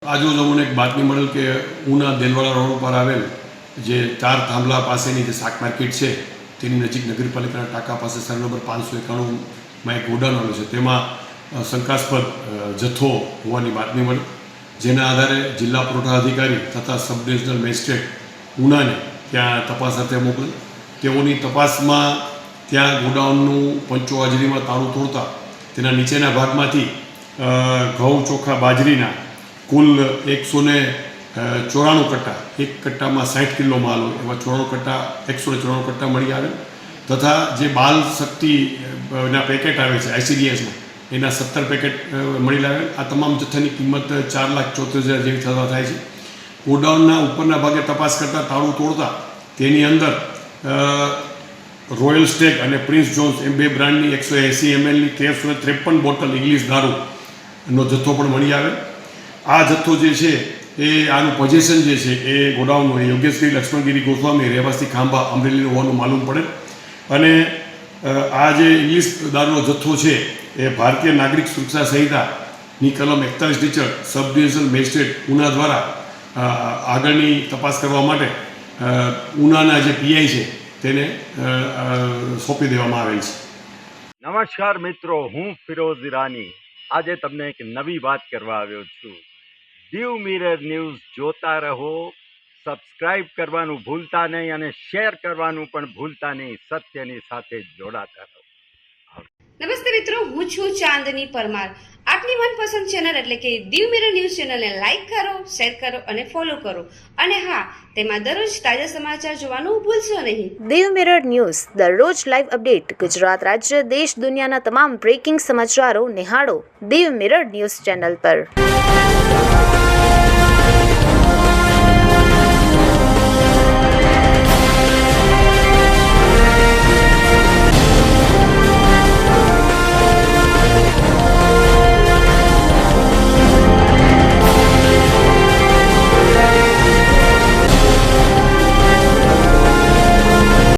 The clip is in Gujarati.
આજુ અમને એક બાતમી મળેલ કે ઉના દેલવાડા રોડ ઉપર આવેલ જે 4 થાંભલા પાસેની જે શાક માર્કેટ છે તેની નજીક નગરપાલિકાના ટાંકા પાસે સર્વે નંબર 591માં એક ગોડાઉન આવેલું છે. તેમાં શંકાસ્પદ જથ્થો હોવાની બાતમી મળી, જેના આધારે જિલ્લા પુરવઠા અધિકારી તથા સબ ડિવિઝનલ મેજિસ્ટ્રેટ ઉનાને ત્યાં તપાસ અર્થે મોકલી. તેઓની તપાસમાં ત્યાં ગોડાઉનનું પંચો હાજરીમાં તાળું તોડતા તેના નીચેના ભાગમાંથી ઘઉં ચોખા બાજરીના કુલ 194 કટ્ટા, એક કટ્ટામાં 60 કિલો માલ હોય એવા 94 કટ્ટા 194 કટ્ટા મળી આવે તથા જે બાલ શક્તિના પેકેટ આવે છે ICDSના એના 17 પેકેટ મળી લાવે. આ તમામ જથ્થાની કિંમત 4,74,000 જેવી થવા થાય છે. ગોડાઉનના ઉપરના ભાગે તપાસ કરતાં તાળું તોડતા તેની અંદર રોયલ સ્ટેગ અને પ્રિન્સ જોન્સ એમ બે બ્રાન્ડની 180 mlની 1353 બોટલ ઇંગ્લિશ દારૂનો જથ્થો પણ મળી આવે. આ જથ્થો જે છે એ આનું પોઝિશન જે છે એ ગોડાઉનનું એ યોગેશગીરી લક્ષ્મણગીરી ગોસ્વામી રહેવાસી ખાંભા અમરેલીનું હોવાનું માલુમ પડે. અને આ જે ઇંગ્લિશ દારૂનો જથ્થો છે એ ભારતીય નાગરિક સુરક્ષા સંહિતાની કલમ 41 હેઠળ સબ ડિવિઝનલ મેજિસ્ટ્રેટ ઉના દ્વારા આગળની તપાસ કરવા માટે ઉનાના જે PI છે તેને સોંપી દેવામાં આવેલ છે. નમસ્કાર મિત્રો, હું ફિરોઝ ઈરાની આજે તમને એક નવી વાત કરવા આવ્યો છું. દીવ મિરર ન્યૂઝ જોતા રહો, સબસ્ક્રાઇબ કરવાનું ભૂલતા નહીં અને શેર કરવાનું પણ ભૂલતા નહીં. સત્યની સાથે જોડાતા રહો. નમસ્તે મિત્રો, હું છું ચાંદની પરમાર. આપની મનપસંદ ચેનલ એટલે કે દીવ મિરર ન્યૂઝ ચેનલને લાઈક કરો, શેર કરો અને ફોલો કરો. અને હા, તેમાં દરરોજ તાજા સમાચાર જોવાનું ભૂલશો નહીં. દીવ મિરર ન્યૂઝ દરરોજ લાઈવ અપડેટ ગુજરાત રાજ્ય દેશ દુનિયાના તમામ બ્રેકિંગ સમાચારો નિહાળો દીવ મિરર ન્યૂઝ ચેનલ પર.